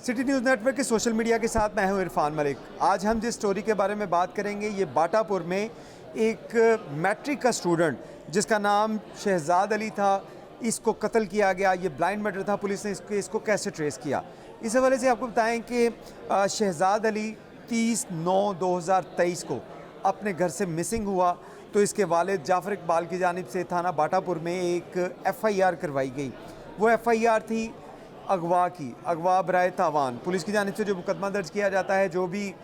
City news network के social media के साथ मैं हूं इरफान मलिक। आज हम जिस स्टोरी के बारे में बात करेंगे ये बाटापुर में एक मैट्रिक का स्टूडेंट जिसका नाम शहजाद अली था, इसको कत्ल किया गया। ये ब्लाइंड मर्डर था। पुलिस ने इसको कैसे ट्रेस किया, इस हवाले से आपको बताएं कि शहजाद अली 30/9/2023 को अपने घर से मिसिंग हुआ। तो इसके वालिद जाफ़र इकबाल की जानिब से थाना बाटापुर में एक FIR करवाई गई। वो FIR थी अगवा बराए तावान। पुलिस की जानिब से जो मुकदमा दर्ज किया जाता है, जो भी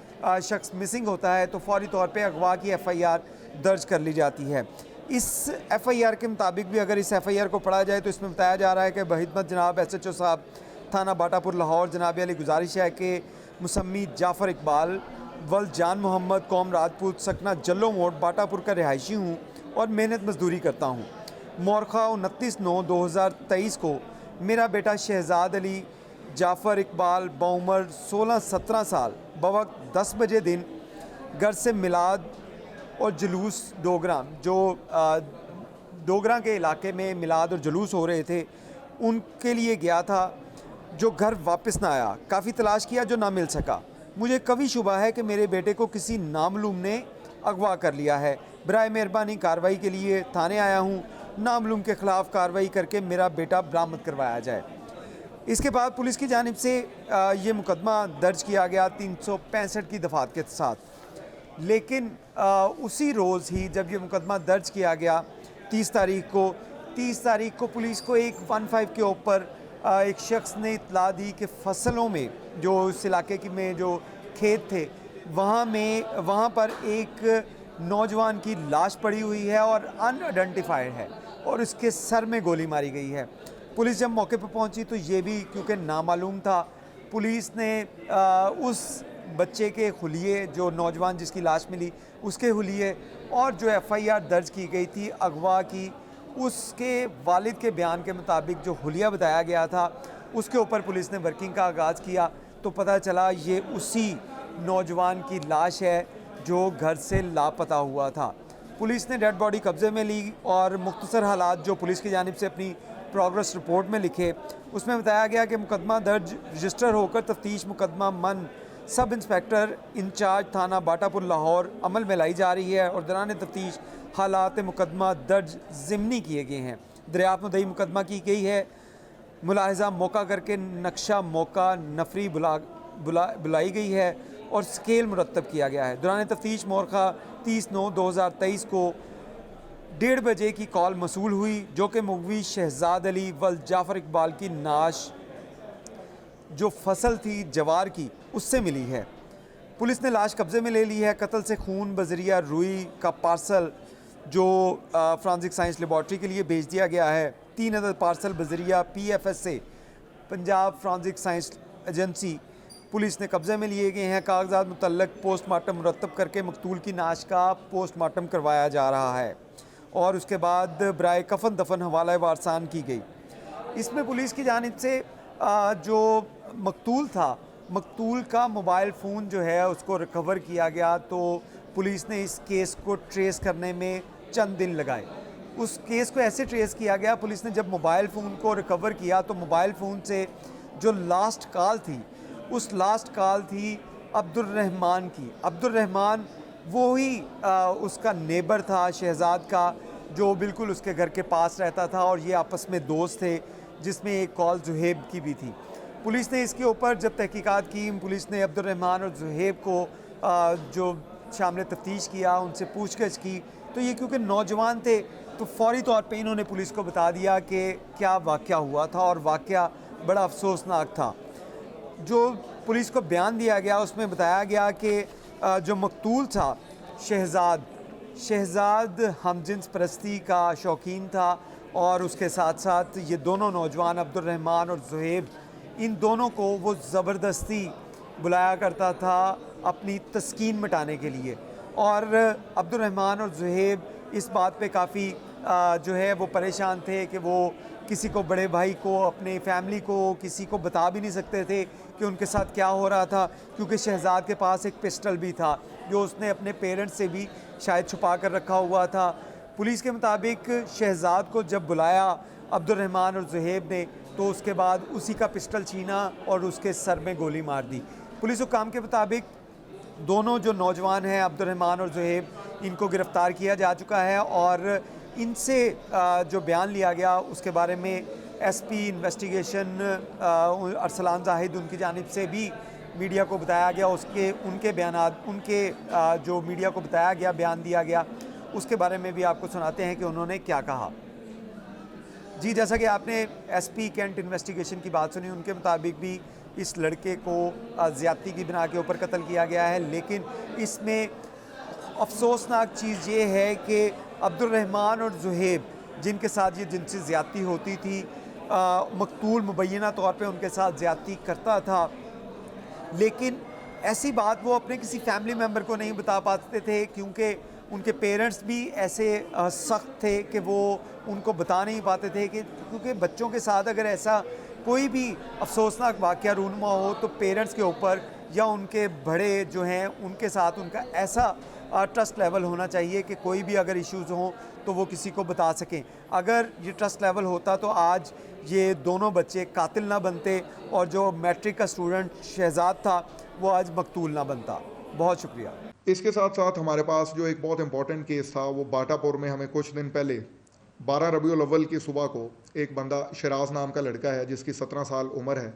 शख्स मिसिंग होता है तो फौरी तौर पे अगवा की FIR दर्ज कर ली जाती है। इस FIR के मुताबिक भी अगर इस FIR को पढ़ा जाए तो इसमें बताया जा रहा है कि बहिदमत जनाब SHO साहब थाना बाटापुर लाहौर जनाब अली गुजारिश है कि मुसम्मी जाफ़र इकबाल वल जान मोहम्मद कौम राजपूत सकना जल्लो मोड़ बाटापुर का रिहायशी हूँ और मेहनत मजदूरी करता हूँ। मौरखा 29/9/2023 को मेरा बेटा शहजाद अली जाफ़र इकबाल बउमर 16-17 साल बवक्त 10 बजे दिन घर से मिलाद और जुलूस डोगरा के इलाके में मिलाद और जुलूस हो रहे थे, उनके लिए गया था, जो घर वापस ना आया। काफ़ी तलाश किया जो ना मिल सका। मुझे कभी शुबा है कि मेरे बेटे को किसी नामालूम ने अगवा कर लिया है। बराए मेहरबानी कार्रवाई के लिए थाने आया हूँ। नामालूम के ख़िलाफ़ कार्रवाई करके मेरा बेटा बरामद करवाया जाए। इसके बाद पुलिस की जानिब से ये मुकदमा दर्ज किया गया 365 की दफ़ात के साथ। लेकिन उसी रोज़ ही जब ये मुकदमा दर्ज किया गया 30 तारीख को पुलिस को एक 15 के ऊपर एक शख्स ने इत्तला दी कि फसलों में, जो उस इलाके की में जो खेत थे, वहाँ पर एक नौजवान की लाश पड़ी हुई है और अनआइडेंटिफाइड है और उसके सर में गोली मारी गई है। पुलिस जब मौके पर पहुंची तो ये भी क्योंकि नामालूम था, पुलिस ने उस बच्चे के हुलिये, जो नौजवान जिसकी लाश मिली उसके हुलिये और जो FIR दर्ज की गई थी अगवा की, उसके वालिद के बयान के मुताबिक जो हुलिया बताया गया था उसके ऊपर पुलिस ने वर्किंग का आगाज़ किया। तो पता चला ये उसी नौजवान की लाश है जो घर से लापता हुआ था। पुलिस ने डेड बॉडी कब्ज़े में ली और मुख्तसर हालात जो पुलिस की जानिब से अपनी प्रोग्रेस रिपोर्ट में लिखे, उसमें बताया गया कि मुकदमा दर्ज रजिस्टर होकर तफ्तीश मुकदमा मन सब इंस्पेक्टर इंचार्ज थाना बाटापुर लाहौर अमल में लाई जा रही है और दौरान तफ्तीश हालात मुकदमा दर्ज ज़िमनी किए गए हैं। दरियाफ्त मुद्दई मुकदमा की गई है। मुलाहिज़ा मौका करके नक्शा मौका नफरी बुलाई गई है और स्केल मुरतब किया गया है। दौरान तफ्तीश मोरखा 30/9/2023 को 1:30 बजे की कॉल मसूल हुई, जो कि मुगवी शहजाद अली वल जाफ़र इकबाल की नाश जो फसल थी जवार की उससे मिली है। पुलिस ने लाश कब्ज़े में ले ली है। कत्ल से खून बजरिया रुई का पार्सल जो फ्रांसिक साइंस लेबॉर्ट्री के लिए भेज दिया गया है। 3 अदद पार्सल बजरिया PFS से Punjab forensic science agency police ने कब्ज़े में लिए गए हैं। कागजात मुतल्लक पोस्टमार्टम मुरतब करके मकतूल की नाश का पोस्टमार्टम करवाया जा रहा है और उसके बाद बराए कफन दफन हवाला वारसान की गई। इसमें पुलिस की जानिब से जो मकतूल था, मकतूल का मोबाइल फ़ोन जो है उसको रिकवर किया गया। तो पुलिस ने इस केस को ट्रेस करने में चंद दिन लगाए। उस केस को ऐसे ट्रेस किया गया, पुलिस ने जब मोबाइल फ़ोन को रिकवर किया तो मोबाइल फ़ोन से जो लास्ट कॉल थी, उस लास्ट कॉल थी अब्दुर्रहमान की। अब्दुर्रहमान वो ही उसका नेबर था शहजाद का, जो बिल्कुल उसके घर के पास रहता था और ये आपस में दोस्त थे, जिसमें एक कॉल जुहेब की भी थी। पुलिस ने इसके ऊपर जब तहकीकात की, पुलिस ने अब्दुर्रहमान और जुहेब को जो शामिल तफ्तीश किया, उनसे पूछगछ की, तो ये क्योंकि नौजवान थे तो फौरी तौर पे इन्होंने पुलिस को बता दिया कि क्या वाक़या हुआ था और वाक़या बड़ा अफसोसनाक था। जो पुलिस को बयान दिया गया उसमें बताया गया कि जो मकतूल था शहजाद हमजिन्स परस्ती का शौकीन था और उसके साथ साथ ये दोनों नौजवान अब्दुर्रहमान और जुहेब, इन दोनों को वो ज़बरदस्ती बुलाया करता था अपनी तस्कीन मिटाने के लिए। और अब्दुर्रहमान और जुहेब इस बात पे काफ़ी जो है वो परेशान थे कि वो किसी को, बड़े भाई को, अपने फैमिली को, किसी को बता भी नहीं सकते थे कि उनके साथ क्या हो रहा था, क्योंकि शहजाद के पास एक पिस्टल भी था जो उसने अपने पेरेंट्स से भी शायद छुपा कर रखा हुआ था। पुलिस के मुताबिक शहजाद को जब बुलाया अब्दुल रहमान और ज़ुहैब ने, तो उसके बाद उसी का पिस्टल छीना और उसके सर में गोली मार दी। पुलिस हुक्काम के मुताबिक दोनों जो नौजवान हैं अब्दुल रहमान और ज़ुहैब, इनको गिरफ़्तार किया जा चुका है और इनसे जो बयान लिया गया उसके बारे में एसपी इन्वेस्टिगेशन अरसलान जाहिद उनकी जानिब से भी मीडिया को बताया गया। उनके बयानात, जो मीडिया को बताया गया, बयान दिया गया, उसके बारे में भी आपको सुनाते हैं कि उन्होंने क्या कहा। जी, जैसा कि आपने एसपी कैंट इन्वेस्टिगेशन की बात सुनी, उनके मुताबिक भी इस लड़के को ज़्यादती की बिना के ऊपर कत्ल किया गया है। लेकिन इसमें अफसोसनाक चीज़ ये है कि अब्दुल रहमान और ज़ुहैब, जिनके साथ ये जिनसी ज़्यादती होती थी, मकतूल मुबैना तौर पे उनके साथ ज़्यादती करता था, लेकिन ऐसी बात वो अपने किसी फैमिली मेम्बर को नहीं बता पाते थे, क्योंकि उनके पेरेंट्स भी ऐसे सख्त थे कि वो उनको बता नहीं पाते थे कि, क्योंकि बच्चों के साथ अगर ऐसा कोई भी अफसोसनाक वाक़या रूनुमा हो तो पेरेंट्स के ऊपर या उनके बड़े जो हैं उनके साथ उनका ऐसा ट्रस्ट लेवल होना चाहिए कि कोई भी अगर इश्यूज़ हों तो वो किसी को बता सकें। अगर ये ट्रस्ट लेवल होता तो आज ये दोनों बच्चे कातिल ना बनते और जो मैट्रिक का स्टूडेंट शहजाद था वो आज मकतूल ना बनता। बहुत शुक्रिया। इसके साथ साथ हमारे पास जो एक बहुत इंपॉर्टेंट केस था, वो बाटापुर में हमें कुछ दिन पहले 12 रबीउल अव्वल की सुबह को एक बंदा शराज नाम का लड़का है जिसकी 17 साल उम्र है,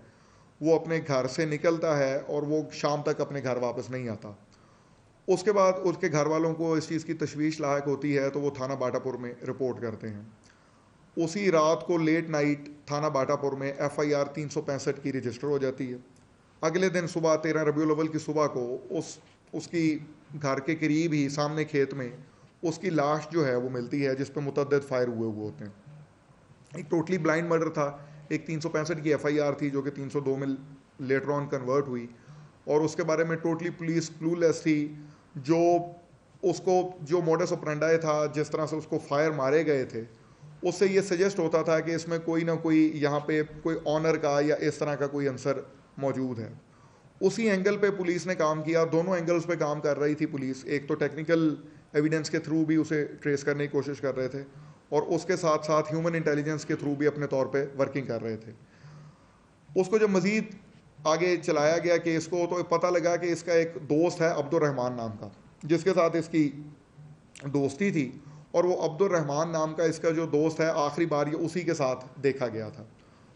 वो अपने घर से निकलता है और वो शाम तक अपने घर वापस नहीं आता। उसके बाद उसके घर वालों को इस चीज़ की तशवीश लायक होती है तो वो थाना बाटापुर में रिपोर्ट करते हैं। उसी रात को लेट नाइट थाना बाटापुर में FIR 365 की रजिस्टर हो जाती है। अगले दिन सुबह 13 रबीउल अव्वल की सुबह को उसकी घर के करीब ही सामने खेत में उसकी लाश जो है वो मिलती है, जिस पर मुतअद्दिद फायर हुए होते हैं। एक टोटली ब्लाइंड मर्डर था। एक 365 की FIR थी जो कि 302 में लेटर ऑन कन्वर्ट हुई, और उसके बारे में टोटली पुलिस क्लूलेस थी। जो मोडस ऑपरेंडी था, जिस तरह से उसको फायर मारे गए थे, उससे ये सजेस्ट होता था कि इसमें कोई ना कोई यहाँ पे कोई ऑनर का या इस तरह का कोई आंसर मौजूद है। उसी एंगल पे पुलिस ने काम किया, दोनों एंगल्स पे काम कर रही थी पुलिस। एक तो टेक्निकल एविडेंस के थ्रू भी उसे ट्रेस करने की कोशिश कर रहे थे, और उसके साथ साथ ह्यूमन इंटेलिजेंस के थ्रू भी अपने तौर पे वर्किंग कर रहे थे। उसको जब मज़ीद आगे चलाया गया केस को, तो पता लगा कि इसका एक दोस्त है अब्दुल रहमान नाम का, जिसके साथ इसकी दोस्ती थी, और वो अब्दुल रहमान नाम का इसका जो दोस्त है आखिरी बार ये उसी के साथ देखा गया था।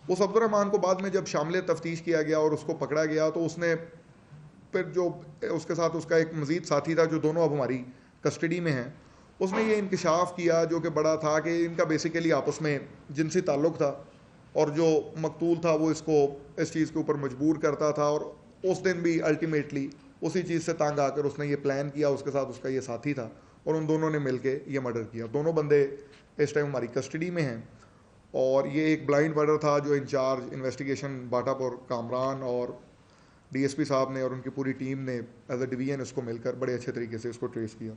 उस अब्दुल रहमान को बाद में जब शामिल तफ्तीश किया गया और उसको पकड़ा गया, तो उसने फिर जो उसके साथ उसका एक मज़ीद साथी था जो दोनों अब हमारी कस्टडी में हैं, उसने ये इंकशाफ किया जो कि बड़ा था कि इनका बेसिकली आपस में जिनसी ताल्लुक़ था, और जो मकतूल था वो इसको इस चीज़ के ऊपर मजबूर करता था, और उस दिन भी अल्टीमेटली उसी चीज़ से तंग आकर उसने ये प्लान किया। उसके साथ उसका ये साथी था और उन दोनों ने मिलके ये मर्डर किया। दोनों बंदे इस टाइम हमारी कस्टडी में हैं, और ये एक ब्लाइंड मर्डर था जो इंचार्ज इन्वेस्टिगेशन बाटापुर कामरान और DSP साहब ने और उनकी पूरी टीम ने एज अ डिवीजन इसको मिलकर बड़े अच्छे तरीके से इसको ट्रेस किया।